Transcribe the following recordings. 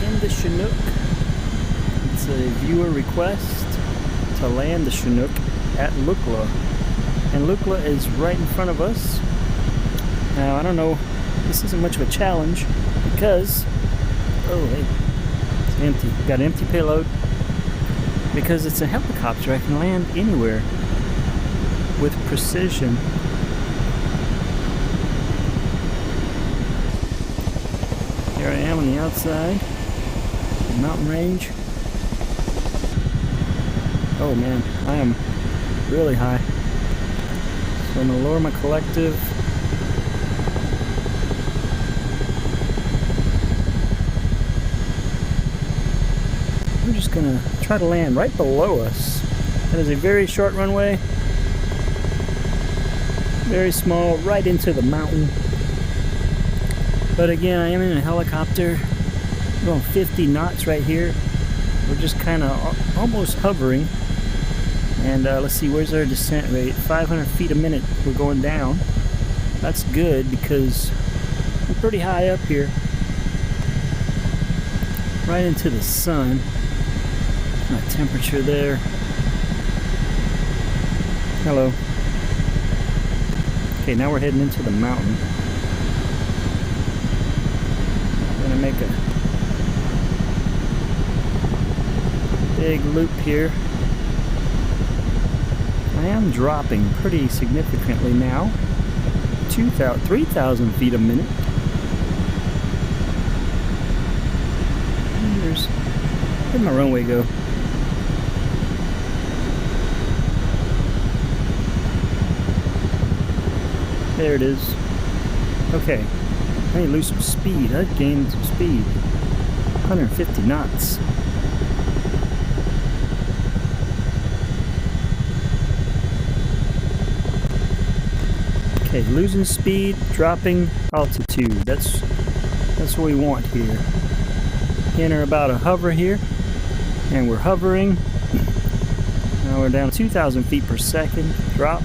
in the Chinook. It's a viewer request to land the Chinook at Lukla. And Lukla is right in front of us. Now, I don't know, this isn't much of a challenge because, oh hey, it's empty. Got an empty payload. Because it's a helicopter, I can land anywhere with precision. Here I am on the outside, mountain range. Oh man, I am really high. So I'm gonna lower my collective. We're just gonna try to land right below us. That is a very short runway. Very small, right into the mountain. But again, I am in a helicopter. I'm going 50 knots right here. We're just kind of almost hovering. And let's see, where's our descent rate? 500 feet a minute we're going down. That's good because we're pretty high up here. Right into the sun. My temperature there. Hello. Okay, now we're heading into the mountain. I'm gonna make a big loop here. I am dropping pretty significantly now. 3,000 feet a minute. Where'd my runway go? There it is. Okay, I need to lose some speed. I gained some speed. 150 knots. Okay, losing speed, dropping altitude. That's what we want here. Enter about a hover here, and we're hovering. Now we're down 2,000 feet per second. Drop.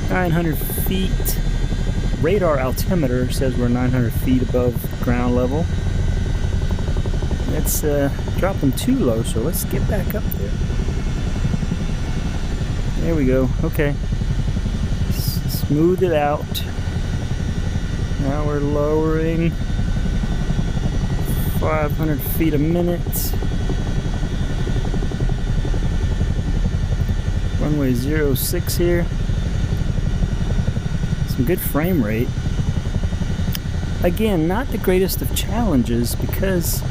900 feet. Radar altimeter says we're 900 feet above ground level. That's dropping too low, so let's get back up there. There we go. Okay. Smooth it out. Now we're lowering 500 feet a minute. Runway 06 here. Some good frame rate. Again, not the greatest of challenges because,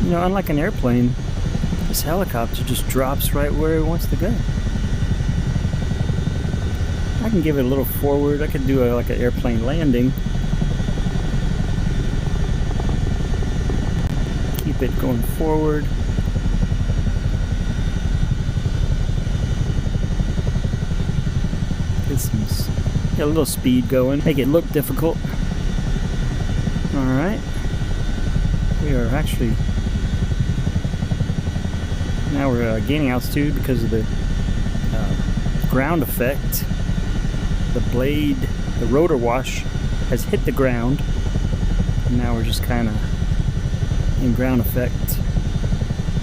you know, unlike an airplane, this helicopter just drops right where it wants to go. I can give it a little forward. I could do like an airplane landing. Keep it going forward. Get a little speed going. Make it look difficult. Alright. We are actually... Now we're gaining altitude because of the ground effect. The blade, the rotor wash has hit the ground. And now we're just kind of in ground effect,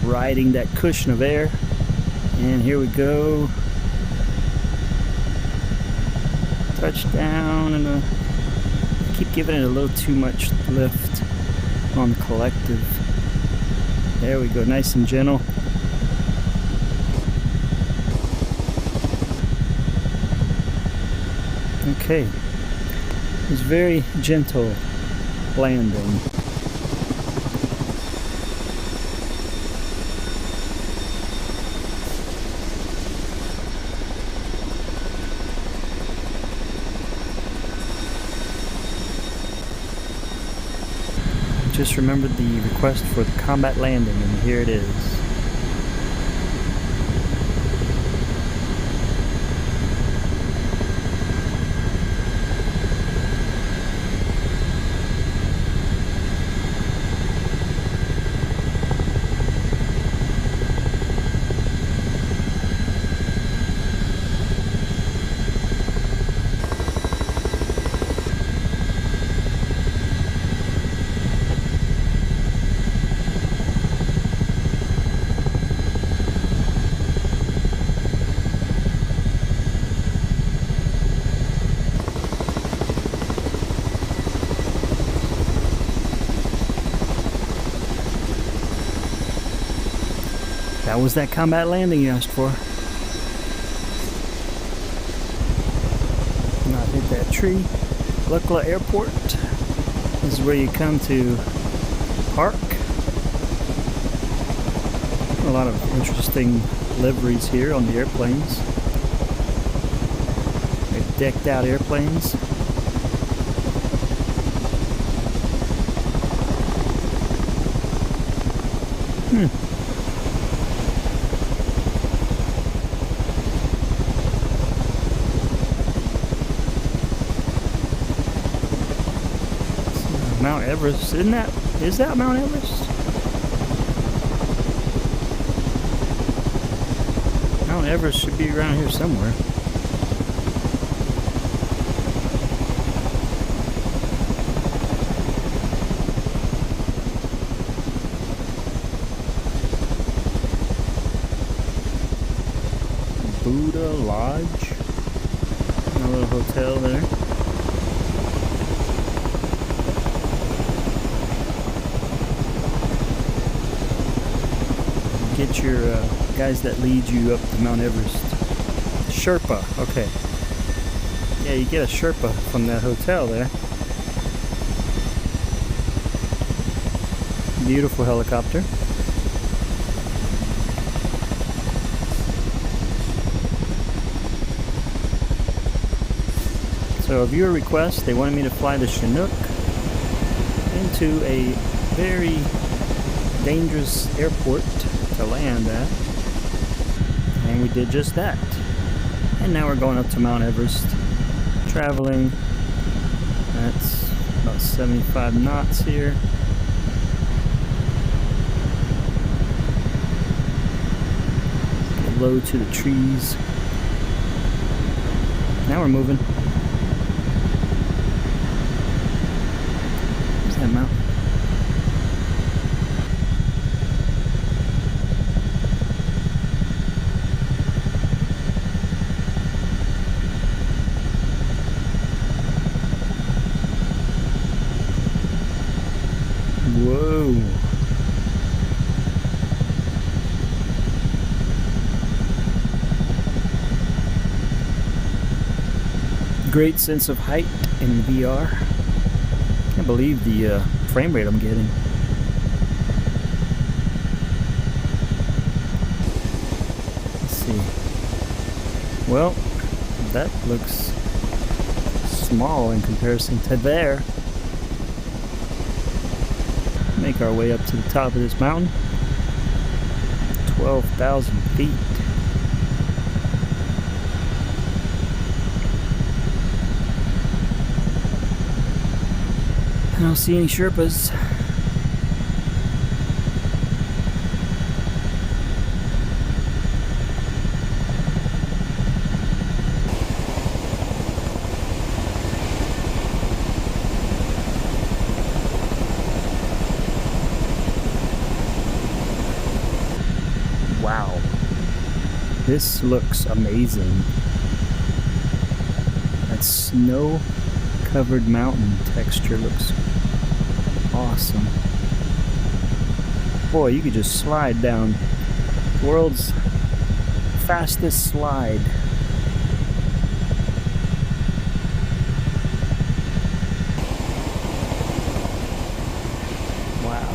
riding that cushion of air. And here we go. Touchdown, and I keep giving it a little too much lift on the collective. There we go, nice and gentle. Okay, it was very gentle landing. Just remembered the request for the combat landing, and here it is. That was that combat landing you asked for. Not hit that tree. Lukla Airport. This is where you come to park. A lot of interesting liveries here on the airplanes. They've decked out airplanes. Mount Everest, is that Mount Everest? Mount Everest should be around here somewhere. Buddha Lodge, a little hotel there. Get your guys that lead you up to Mount Everest. Sherpa, okay. Yeah, you get a Sherpa from that hotel there. Beautiful helicopter. So a viewer request, they wanted me to fly the Chinook into a very dangerous airport to land at, and we did just that. And now we're going up to Mount Everest, traveling, that's about 75 knots here. Get low to the trees. Now we're moving. Where's that mountain? Whoa. Great sense of height in VR. Can't believe the frame rate I'm getting. Let's see. Well, that looks small in comparison to there. Make our way up to the top of this mountain. 12,000 feet. I don't see any Sherpas. Wow, this looks amazing. That snow-covered mountain texture looks awesome. Boy, you could just slide down world's fastest slide. Wow,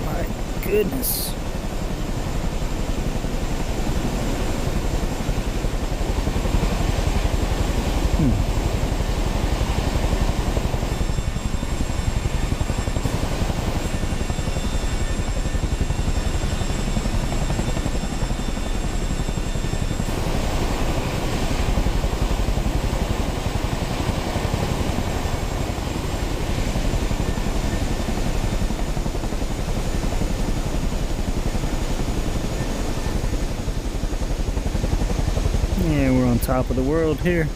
my goodness. Yeah, we're on top of the world here.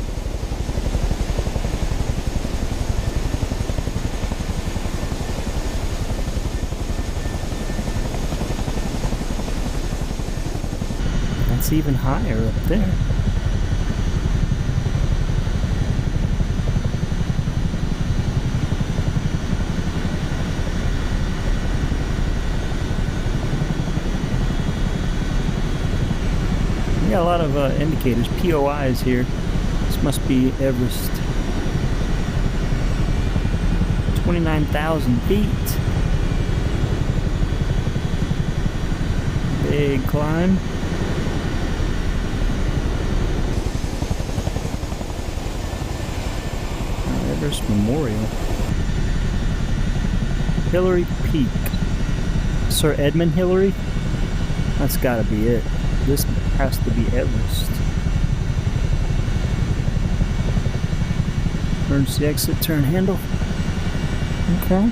That's even higher up there. of indicators, POIs here. This must be Everest. 29,000 feet. Big climb. Everest Memorial. Hillary Peak. Sir Edmund Hillary? That's gotta be it. This has to be Everest. Emergency exit, turn handle. Okay.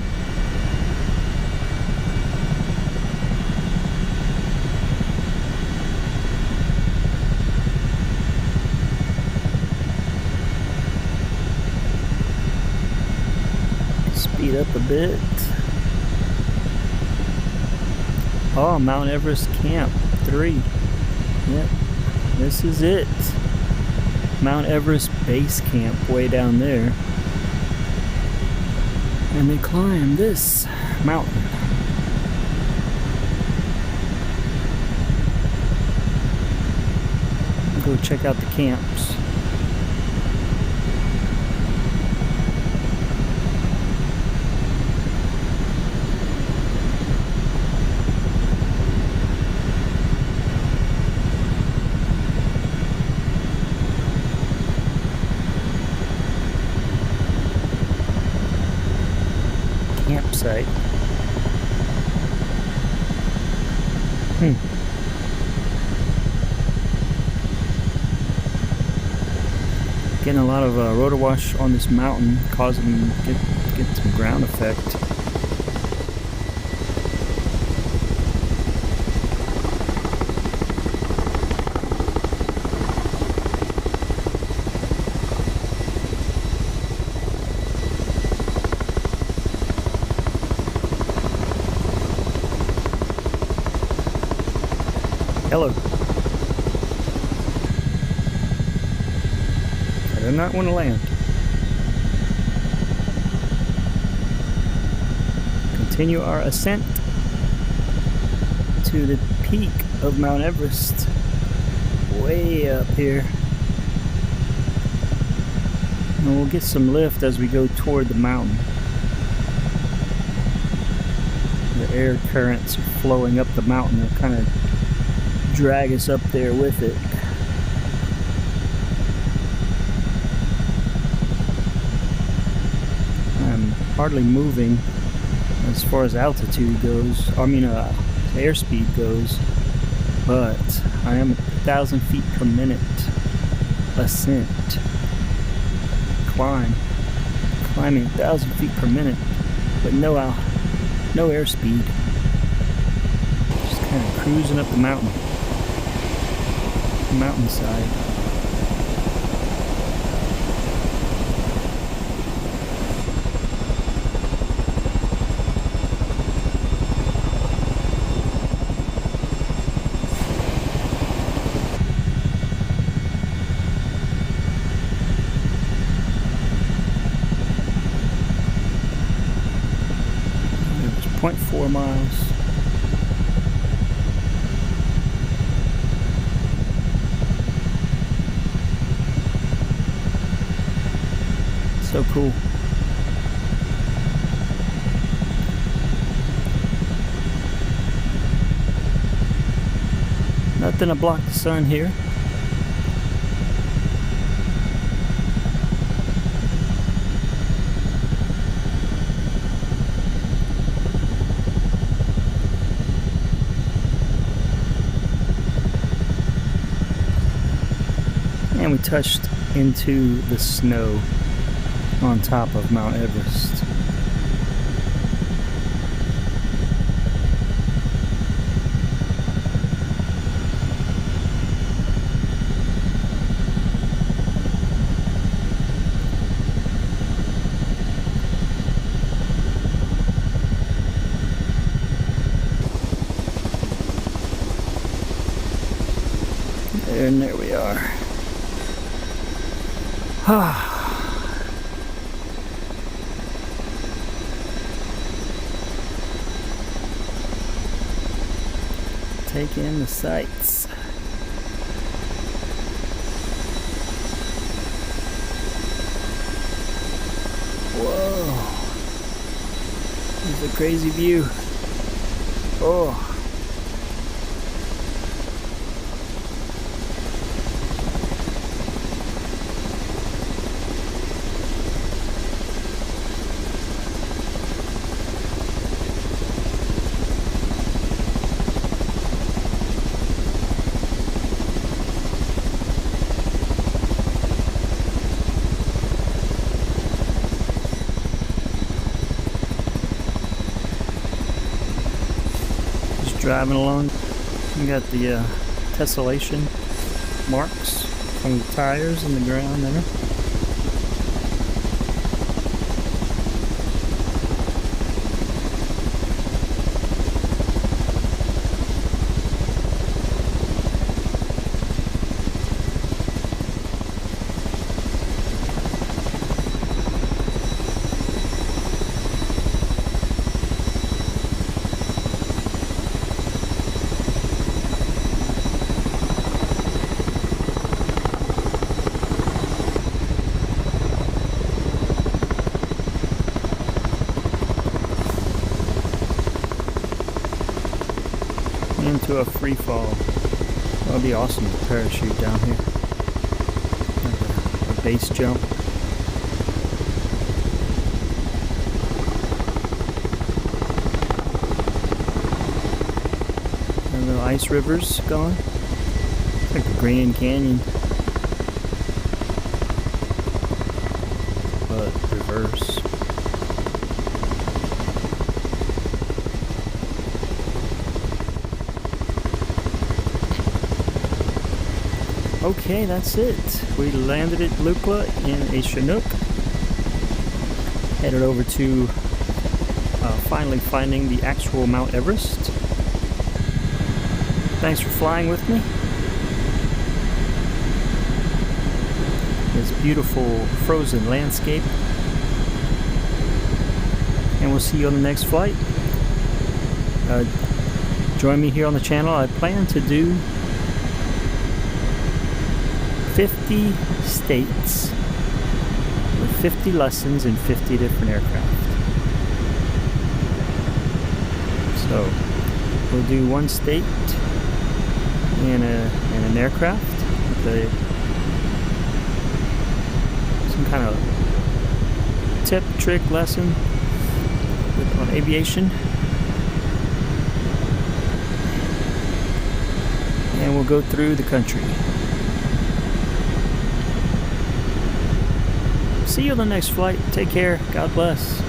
Speed up a bit. Oh, Mount Everest Camp 3. Yep, this is it. Mount Everest Base Camp way down there. And they climb this mountain. Go check out the camps. Campsite. Getting a lot of rotor wash on this mountain, causing get some ground effect. Hello. I do not want to land. Continue our ascent to the peak of Mount Everest. Way up here. And we'll get some lift as we go toward the mountain. The air currents are flowing up the mountain. They'll kind of drag us up there with it. I'm hardly moving as far as altitude goes, airspeed goes, but I am 1,000 feet per minute ascent. Climbing 1,000 feet per minute, but no airspeed. Just kind of cruising up the mountainside. It's 0.4 miles. So cool. Nothing to block the sun here. And we touched into the snow on top of Mount Everest. And there we are. Take in the sights. It's a crazy view. Oh. Driving along, you got the tessellation marks from the tires in the ground there. Into a free fall. That would be awesome to parachute down here. Like a base jump. And the ice rivers going. It's like the Grand Canyon, but reverse. Okay, that's it. We landed at Lukla in a Chinook. Headed over to finally finding the actual Mount Everest. Thanks for flying with me. This beautiful frozen landscape. And we'll see you on the next flight. Join me here on the channel. I plan to do 50 states with 50 lessons in 50 different aircraft. So we'll do one state in an aircraft with some kind of tip trick lesson on aviation, and we'll go through the country. See you on the next flight. Take care. God bless.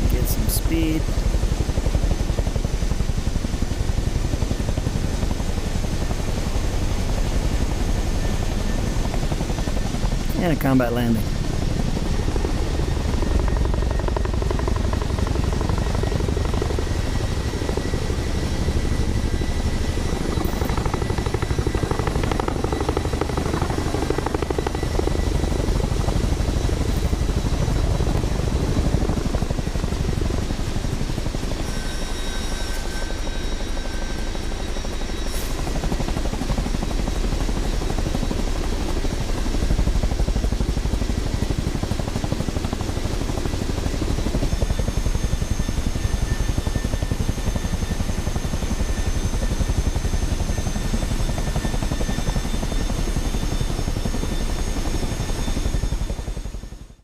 Get some speed. And a combat landing.